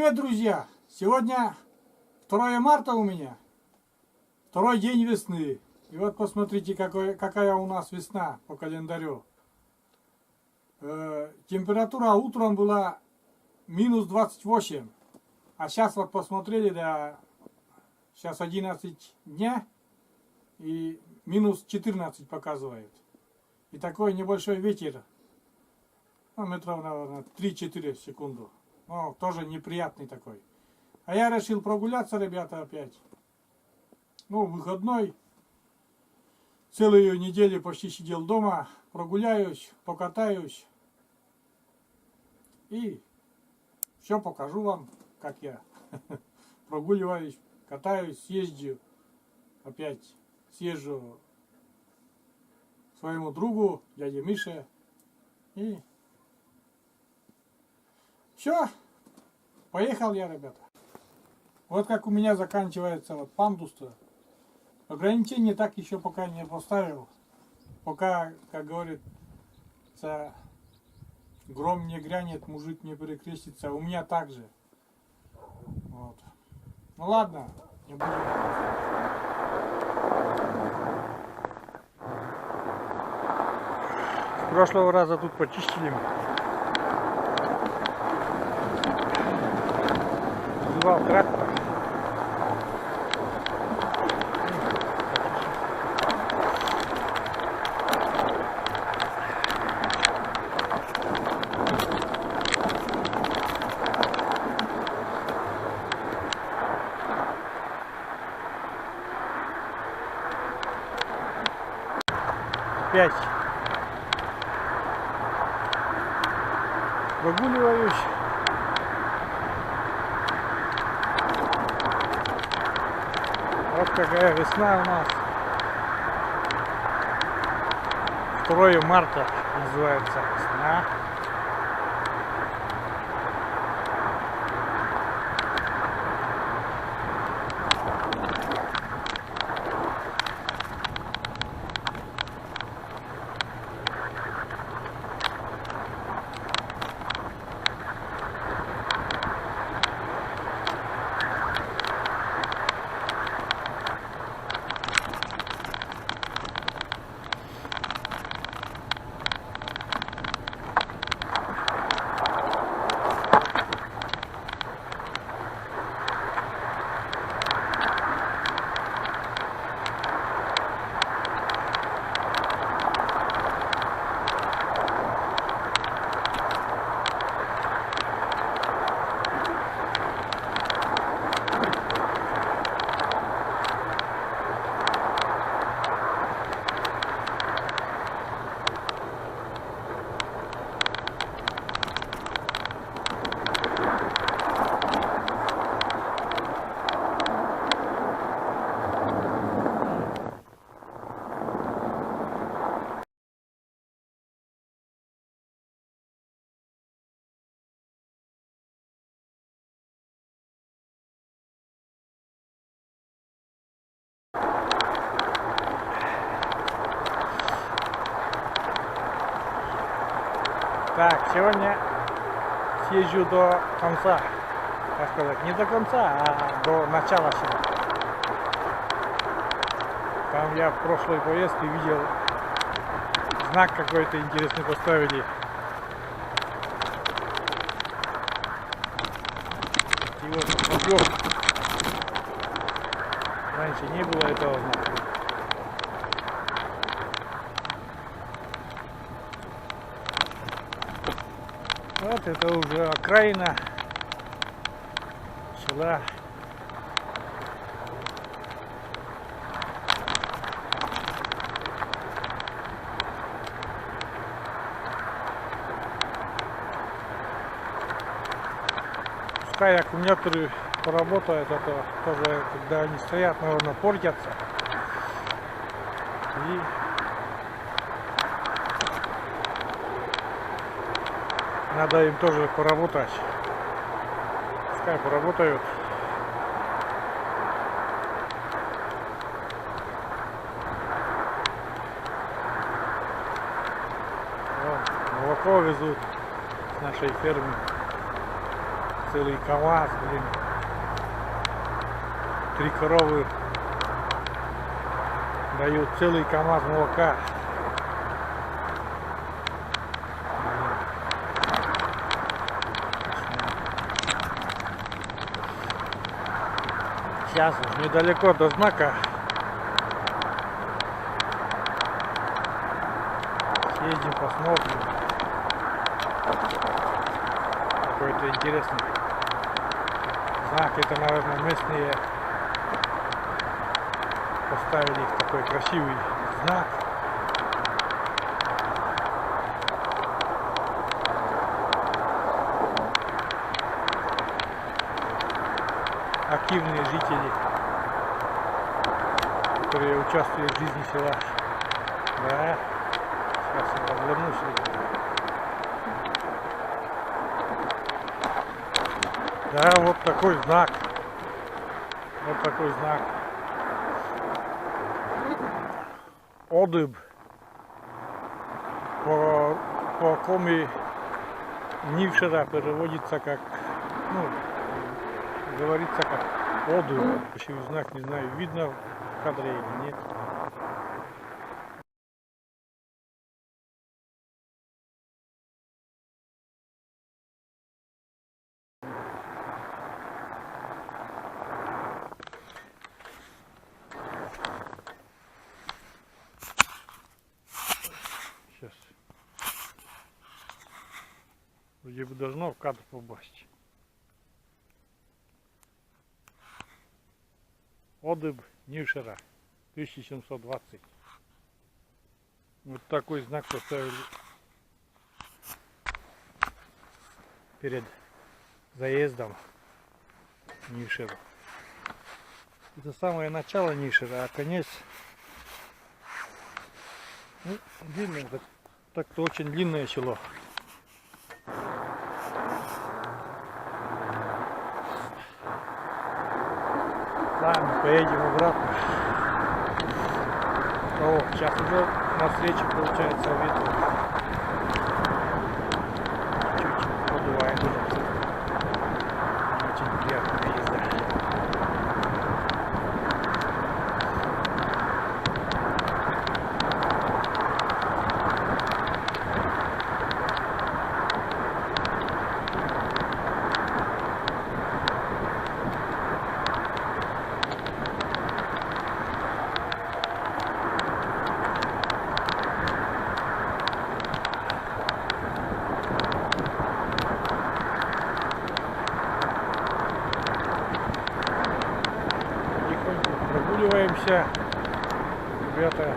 Привет, друзья! Сегодня 2 марта у меня, второй день весны. И вот посмотрите, какая у нас весна по календарю. Температура утром была минус 28, а сейчас вот посмотрели, да, сейчас 11 дня и минус 14 показывает. И такой небольшой ветер, ну, метров, наверное, 3-4 в секунду. Ну, тоже неприятный такой. А я решил прогуляться, ребята, опять. Ну, выходной. Целую неделю почти сидел дома. Прогуляюсь, покатаюсь. И все покажу вам, как я прогуливаюсь, катаюсь, съезжу. Опять съезжу к своему другу, дяде Мише. И все. Поехал я, ребята. Вот как у меня заканчивается вот пандус-то. Ограничения так еще пока не поставил. Пока, как говорится, гром не грянет, мужик не перекрестится. У меня так же. Вот. Ну ладно, не буду. С прошлого раза тут почистили. Вызывал трактор. Опять прогуливаюсь. Вот какая весна у нас. 2 марта называется весна. Так, сегодня съезжу до конца, так сказать, не до конца, а до начала сюда. Там я в прошлой поездке видел, знак какой-то интересный поставили. И вот подъем. Раньше не было этого знака. Вот это уже окраина села. Пускай аккумуляторы поработают, это тоже, когда они стоят, наверное, портятся. И надо им тоже поработать. Пускай поработают. О, молоко везут с нашей фермы. целый КамАЗ, блин. 3 коровы дают целый КамАЗ молока. Сейчас недалеко до знака. Съездим, посмотрим. Какой-то интересный знак. Это, наверное, местные поставили такой красивый знак. Активные жители, которые участвуют в жизни села. Да, сейчас я развернусь. Да, вот такой знак. Вот такой знак. Одыб. По коми Нившера переводится как, ну, говорится как одыб. Красивый знак, не знаю, видно в кадре или нет. Сейчас. Вроде бы должно в кадр попасть. Одыб Нившера 1720. Вот такой знак поставили перед заездом Нившера. Это самое начало Нившера, а конец, ну, длинное, так-то очень длинное село. Ладно, поедем обратно. О, сейчас уже навстречу получается ветер. Чуть подувает уже. Очень приятная езда. Прогуливаемся, ребята.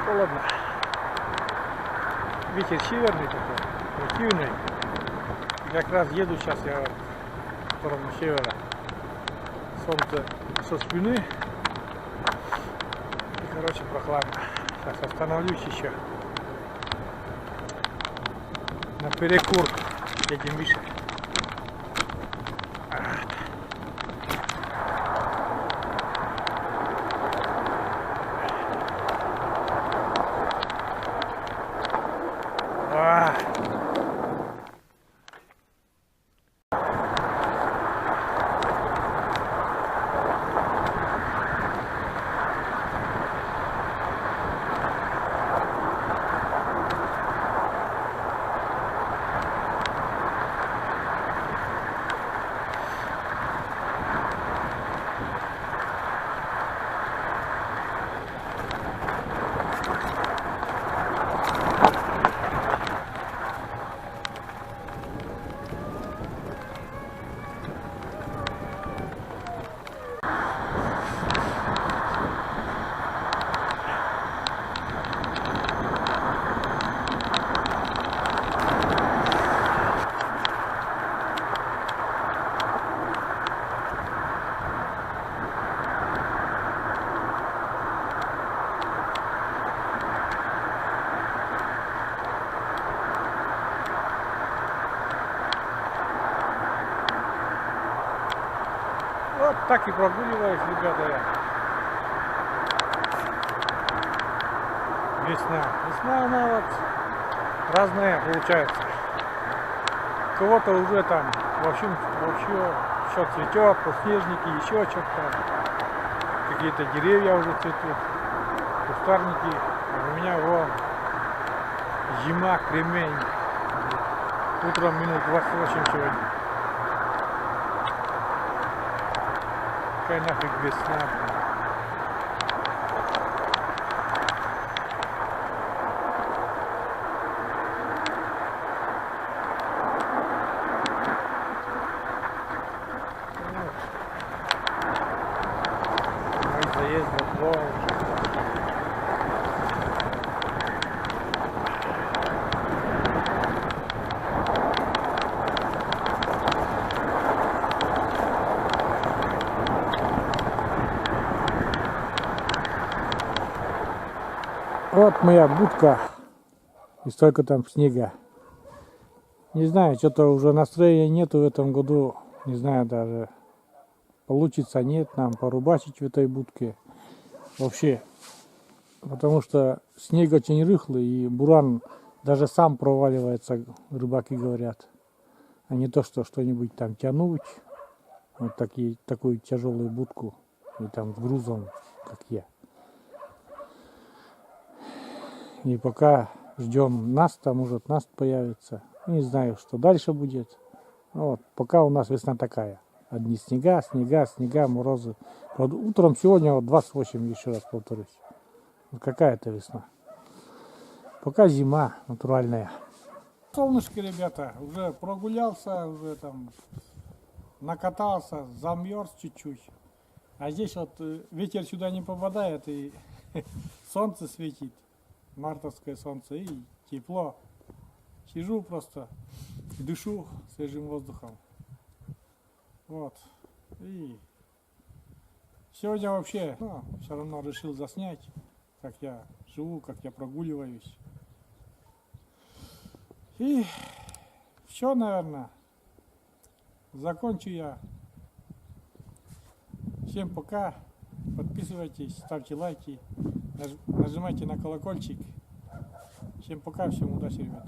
Холодно. Ветер северный такой, противный. И как раз еду сейчас я в сторону севера. Солнце со спины. И, короче, прохладно. Сейчас остановлюсь еще. На перекур едем выше. Так и прогуливаюсь, ребята. Весна. Весна, она вот разная получается. У кого-то уже там вообще все цветет, подснежники, еще что-то. Какие-то деревья уже цветут, кустарники. А у меня вон зима, кремень. Утром минус 28 сегодня. Какая нафиг весна, блин. Мой заезд во двор. Вот моя будка, и столько там снега. Не знаю, что-то уже настроения нету в этом году. Не знаю даже, получится нет нам порубачить в этой будке. Вообще, потому что снег очень рыхлый, и буран даже сам проваливается, рыбаки говорят. А не то, что что-нибудь там тянуть, вот такую тяжелую будку, и там с грузом, как я. И пока ждем наста, может наст появится. Не знаю, что дальше будет. Вот, пока у нас весна такая. Одни снега, морозы. Вот утром сегодня вот 28, еще раз повторюсь. Вот какая это весна. Пока зима натуральная. Солнышко, ребята, уже прогулялся, уже там накатался, замерз чуть-чуть. А здесь вот ветер сюда не попадает, и солнце светит. Мартовское солнце, и тепло. Сижу просто, дышу свежим воздухом. Вот. И сегодня вообще, все равно решил заснять, как я живу, как я прогуливаюсь. И все, наверное. Закончу я. Всем пока. Подписывайтесь, ставьте лайки, нажимайте на колокольчик. Всем пока, всем удачи, ребята.